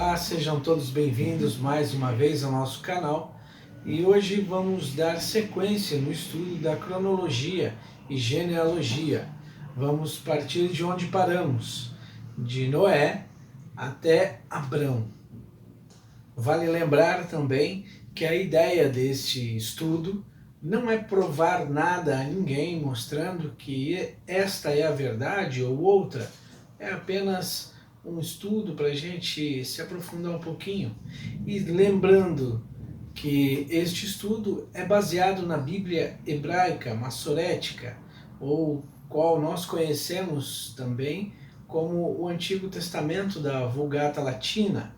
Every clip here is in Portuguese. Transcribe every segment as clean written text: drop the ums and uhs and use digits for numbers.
Olá, sejam todos bem-vindos mais uma vez ao nosso canal e hoje vamos dar sequência no estudo da cronologia e genealogia. Vamos partir de onde paramos, de Noé até Abrão. Vale lembrar também que a ideia deste estudo não é provar nada a ninguém mostrando que esta é a verdade ou outra, é apenas um estudo para a gente se aprofundar um pouquinho. E lembrando que este estudo é baseado na Bíblia hebraica, massorética, ou qual nós conhecemos também como o Antigo Testamento da Vulgata Latina.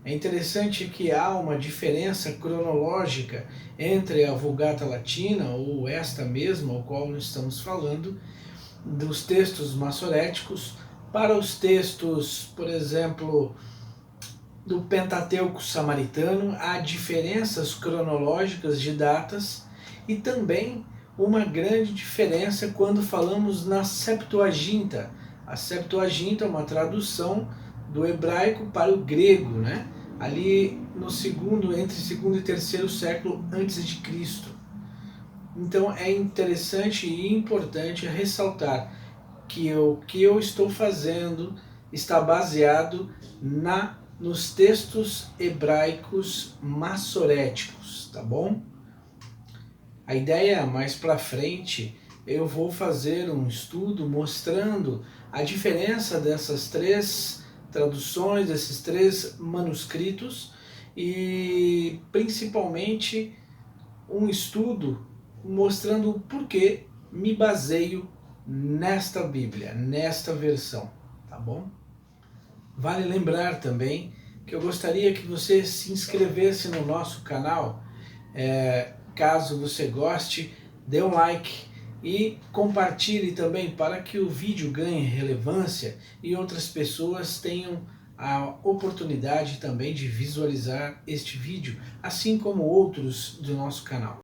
É interessante que há uma diferença cronológica entre a Vulgata Latina, ou esta mesma, ao qual nós estamos falando, dos textos massoréticos, para os textos, por exemplo, do Pentateuco samaritano, há diferenças cronológicas de datas e também uma grande diferença quando falamos na Septuaginta. A Septuaginta é uma tradução do hebraico para o grego, né? Ali no entre segundo e terceiro século antes de Cristo. Então é interessante e importante ressaltar que o que eu estou fazendo está baseado nos textos hebraicos massoréticos, tá bom? A ideia mais para frente, eu vou fazer um estudo mostrando a diferença dessas três traduções, desses três manuscritos e principalmente um estudo mostrando o porquê me baseio nesta Bíblia, nesta versão, tá bom? Vale lembrar também que eu gostaria que você se inscrevesse no nosso canal, caso você goste, dê um like e compartilhe também para que o vídeo ganhe relevância e outras pessoas tenham a oportunidade também de visualizar este vídeo, assim como outros do nosso canal.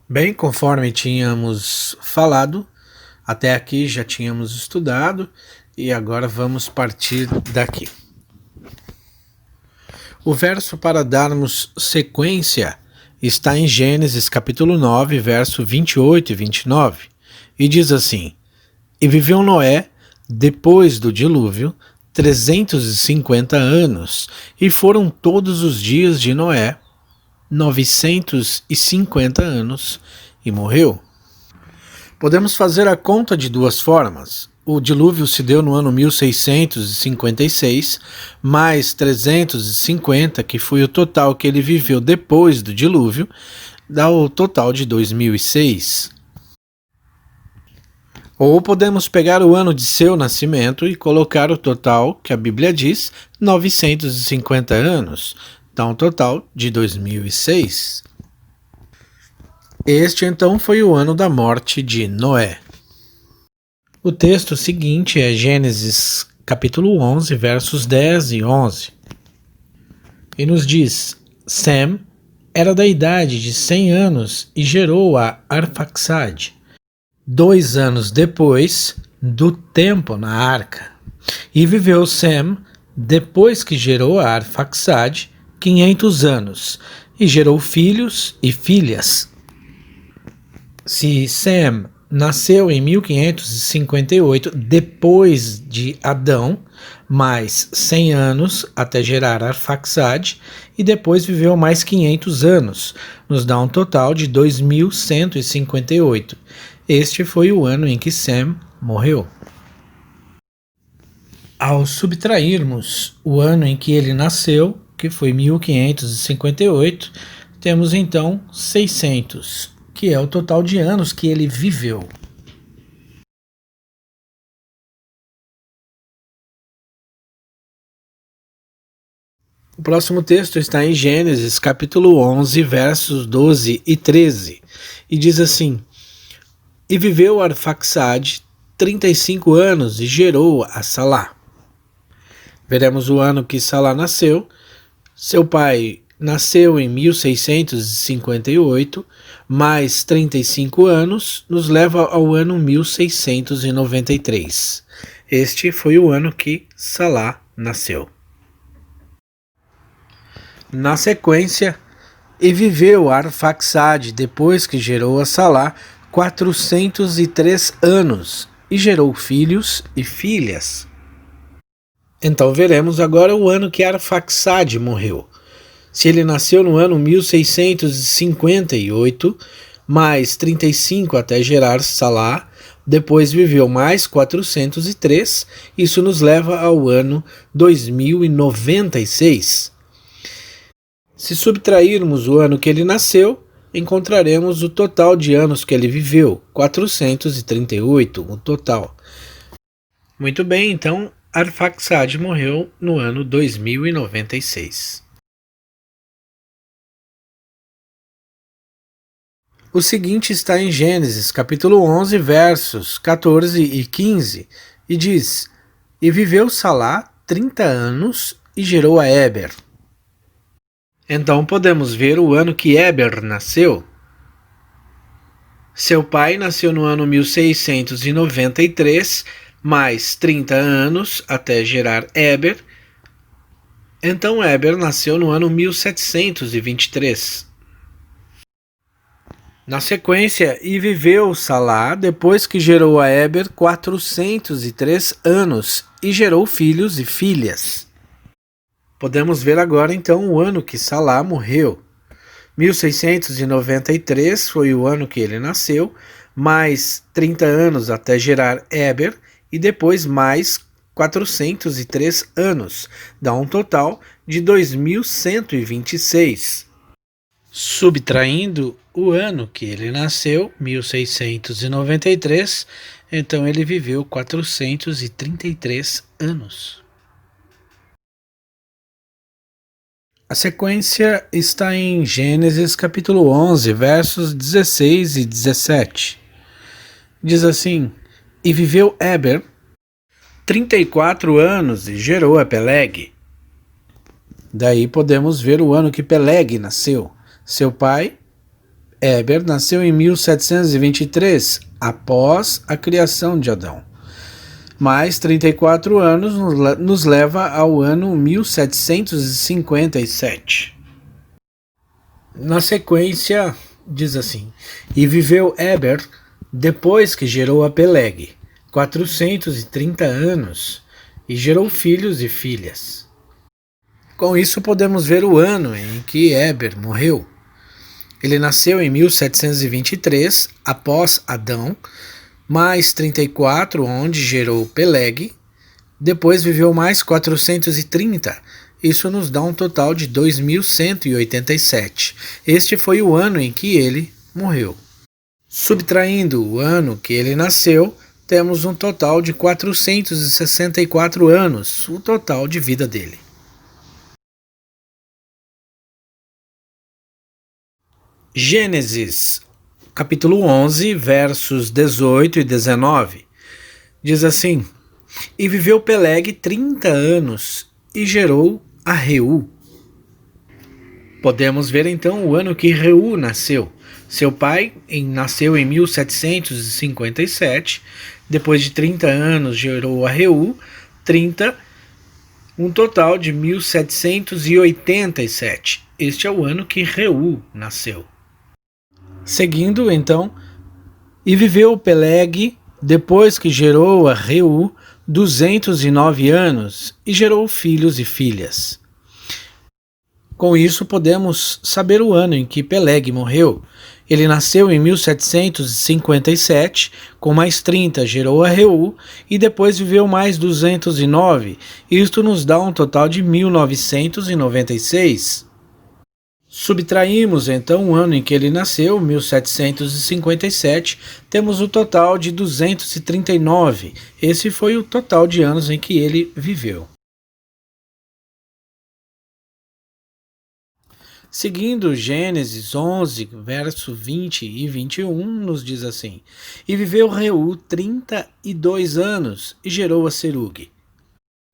Bem, conforme tínhamos falado, até aqui já tínhamos estudado e agora vamos partir daqui. O verso para darmos sequência está em Gênesis capítulo 9, verso 28 e 29, e diz assim: E viveu Noé, depois do dilúvio, 350 anos, e foram todos os dias de Noé 950 anos, e morreu. Podemos fazer a conta de duas formas. O dilúvio se deu no ano 1656, mais 350, que foi o total que ele viveu depois do dilúvio, dá o total de 2006. Ou podemos pegar o ano de seu nascimento e colocar o total, que a Bíblia diz, 950 anos, dá um total de 2006. Este então foi o ano da morte de Noé. O texto seguinte é Gênesis capítulo 11, versos 10 e 11. E nos diz: Sem era da idade de 100 anos e gerou a Arfaxade, 2 anos depois do tempo na arca. E viveu Sem, depois que gerou a Arfaxade, 500 anos, e gerou filhos e filhas. Se Sem nasceu em 1558, depois de Adão, mais 100 anos até gerar Arfaxade, e depois viveu mais 500 anos, nos dá um total de 2158. Este foi o ano em que Sem morreu. Ao subtrairmos o ano em que ele nasceu, que foi 1558, temos então 600, que é o total de anos que ele viveu. O próximo texto está em Gênesis, capítulo 11, versos 12 e 13, e diz assim: E viveu Arfaxade 35 anos e gerou a Salá. Veremos o ano que Salá nasceu. Seu pai nasceu em 1658, mais 35 anos, nos leva ao ano 1693. Este foi o ano que Salá nasceu. Na sequência, e viveu Arfaxade, depois que gerou a Salá, 403 anos, e gerou filhos e filhas. Então veremos agora o ano que Arfaxade morreu. Se ele nasceu no ano 1658, mais 35 até gerar Salá, depois viveu mais 403, isso nos leva ao ano 2096. Se subtrairmos o ano que ele nasceu, encontraremos o total de anos que ele viveu, 438, o total. Muito bem, então Arfaxade morreu no ano 2096. O seguinte está em Gênesis, capítulo 11, versos 14 e 15, e diz: E viveu Salá 30 anos e gerou a Éber. Então podemos ver o ano que Éber nasceu. Seu pai nasceu no ano 1693, mais 30 anos até gerar Éber. Então Éber nasceu no ano 1723. Na sequência, e viveu Salá, depois que gerou a Éber, 403 anos, e gerou filhos e filhas. Podemos ver agora então o ano que Salá morreu. 1693 foi o ano que ele nasceu, mais 30 anos até gerar Éber, e depois mais 403 anos, dá um total de 2126. Subtraindo o ano que ele nasceu, 1693, então ele viveu 433 anos. A sequência está em Gênesis capítulo 11, versos 16 e 17. Diz assim: E viveu Éber 34 anos e gerou a Peleg. Daí podemos ver o ano que Peleg nasceu. Seu pai, Éber, nasceu em 1723, após a criação de Adão. Mais 34 anos nos leva ao ano 1757. Na sequência, diz assim: E viveu Éber, depois que gerou a Peleg, 430 anos, e gerou filhos e filhas. Com isso podemos ver o ano em que Éber morreu. Ele nasceu em 1723, após Adão, mais 34, onde gerou Peleg, depois viveu mais 430, isso nos dá um total de 2187. Este foi o ano em que ele morreu. Subtraindo o ano que ele nasceu, temos um total de 464 anos, o total de vida dele. Gênesis, capítulo 11, versos 18 e 19, diz assim: E viveu Peleg 30 anos e gerou a Reu. Podemos ver então o ano que Reu nasceu. Seu pai nasceu em 1757, depois de 30 anos gerou a Reu, 30, um total de 1787. Este é o ano que Reu nasceu. Seguindo, então, e viveu Peleg, depois que gerou a Reu, 209 anos, e gerou filhos e filhas. Com isso, podemos saber o ano em que Peleg morreu. Ele nasceu em 1757, com mais 30 gerou a Reu, e depois viveu mais 209. Isto nos dá um total de 1996. Subtraímos então o ano em que ele nasceu, 1757, temos o total de 239. Esse foi o total de anos em que ele viveu. Seguindo Gênesis 11, verso 20 e 21, nos diz assim: E viveu Reu 32 anos e gerou a Serug.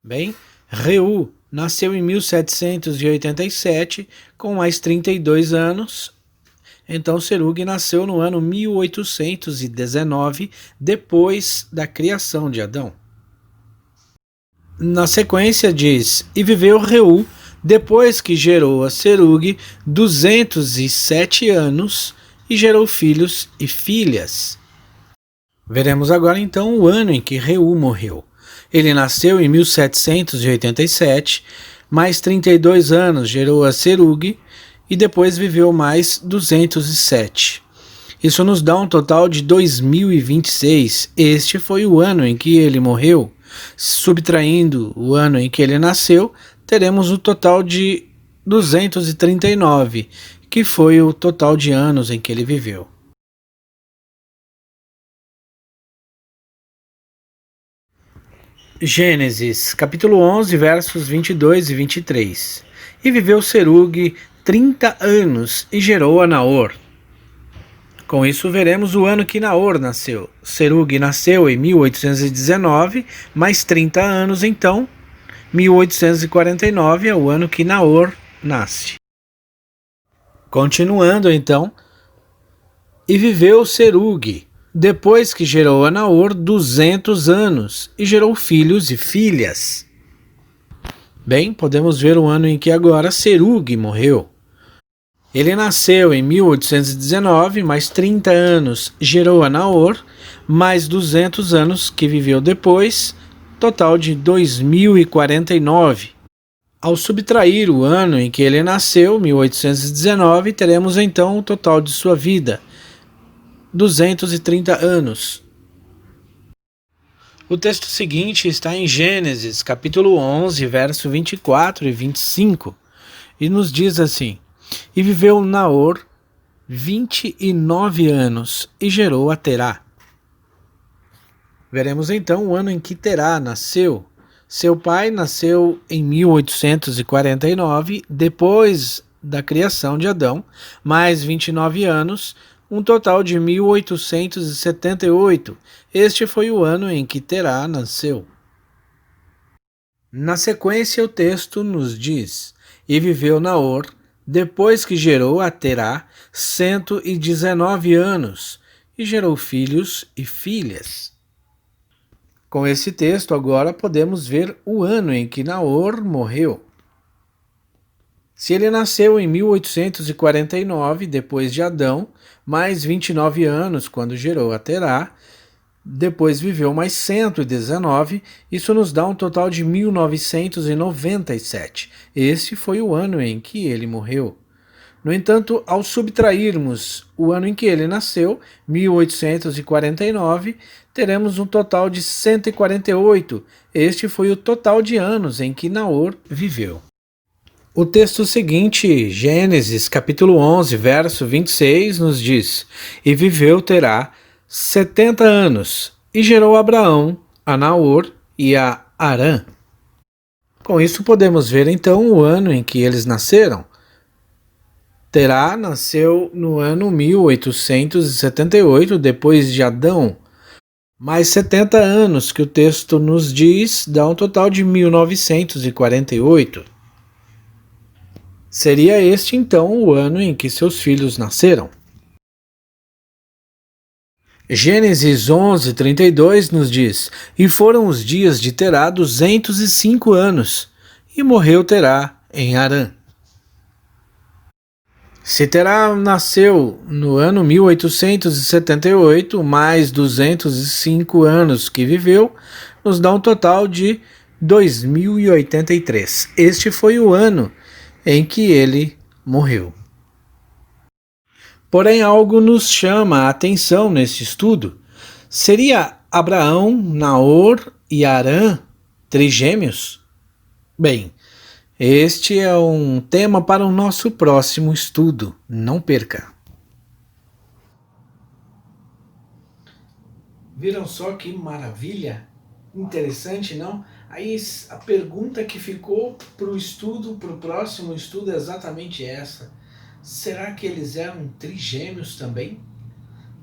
Bem, Reu nasceu em 1787, com mais 32 anos. Então Serug nasceu no ano 1819, depois da criação de Adão. Na sequência diz, e viveu Reu, depois que gerou a Serug, 207 anos, e gerou filhos e filhas. Veremos agora então o ano em que Reu morreu. Ele nasceu em 1787, mais 32 anos gerou a Serug, e depois viveu mais 207. Isso nos dá um total de 2026. Este foi o ano em que ele morreu. Subtraindo o ano em que ele nasceu, teremos o total de 239, que foi o total de anos em que ele viveu. Gênesis, capítulo 11, versos 22 e 23. E viveu Serug 30 anos e gerou a Naor. Com isso veremos o ano que Naor nasceu. Serug nasceu em 1819, mais 30 anos então, 1849 é o ano que Naor nasce. Continuando então, e viveu Serug, depois que gerou a Naor, 200 anos, e gerou filhos e filhas. Bem, podemos ver o ano em que agora Serug morreu. Ele nasceu em 1819, mais 30 anos gerou a Naor, mais 200 anos que viveu depois, total de 2049. Ao subtrair o ano em que ele nasceu, 1819, teremos então o total de sua vida, 230 anos. O texto seguinte está em Gênesis, capítulo 11, verso 24 e 25, e nos diz assim: E viveu Naor 29 anos e gerou a Terá. Veremos então o ano em que Terá nasceu. Seu pai nasceu em 1849, depois da criação de Adão, mais 29 anos, um total de 1878. Este foi o ano em que Terá nasceu. Na sequência, o texto nos diz: E viveu Naor, depois que gerou a Terá, 119 anos, e gerou filhos e filhas. Com esse texto, agora podemos ver o ano em que Naor morreu. Se ele nasceu em 1849, depois de Adão, mais 29 anos quando gerou a Terá, depois viveu mais 119, isso nos dá um total de 1997. Esse foi o ano em que ele morreu. No entanto, ao subtrairmos o ano em que ele nasceu, 1849, teremos um total de 148. Este foi o total de anos em que Naor viveu. O texto seguinte, Gênesis, capítulo 11, verso 26, nos diz: E viveu Terá 70 anos, e gerou a Abraão, a Naor e a Harã. Com isso podemos ver então o ano em que eles nasceram. Terá nasceu no ano 1878, depois de Adão. Mais 70 anos que o texto nos diz, dá um total de 1948. Seria este então o ano em que seus filhos nasceram. Gênesis 11:32 nos diz: E foram os dias de Terá 205 anos, e morreu Terá em Harã. Se Terá nasceu no ano 1878, mais 205 anos que viveu, nos dá um total de 2083. Este foi o ano em que ele morreu. Porém, algo nos chama a atenção neste estudo. Seria Abraão, Naor e Harã trigêmeos? Bem, este é um tema para o nosso próximo estudo. Não perca! Viram só que maravilha? Interessante, não? Aí a pergunta que ficou para o estudo, para o próximo estudo é exatamente essa. Será que eles eram trigêmeos também?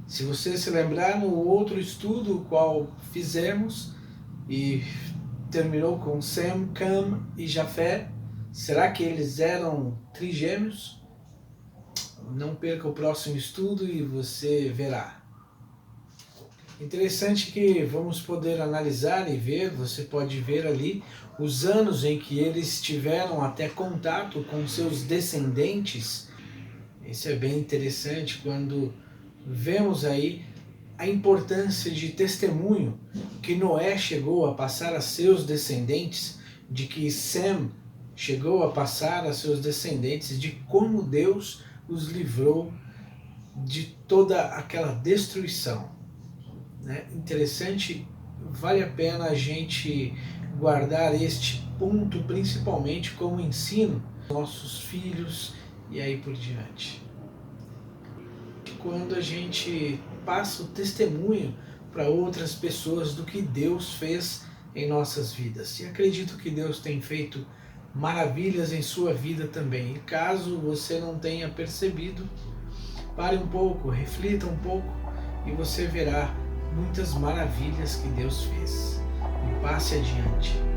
Se você se lembrar no outro estudo qual fizemos e terminou com Sem, Cam e Jafé, será que eles eram trigêmeos? Não perca o próximo estudo e você verá. Interessante que vamos poder analisar e ver, você pode ver ali os anos em que eles tiveram até contato com seus descendentes. Isso é bem interessante quando vemos aí a importância de testemunho que Noé chegou a passar a seus descendentes, de que Sem chegou a passar a seus descendentes, de como Deus os livrou de toda aquela destruição. Interessante, vale a pena a gente guardar este ponto principalmente como ensino aos nossos filhos e aí por diante. Quando a gente passa o testemunho para outras pessoas do que Deus fez em nossas vidas. E acredito que Deus tem feito maravilhas em sua vida também. E caso você não tenha percebido, pare um pouco, reflita um pouco e você verá muitas maravilhas que Deus fez. E passe adiante.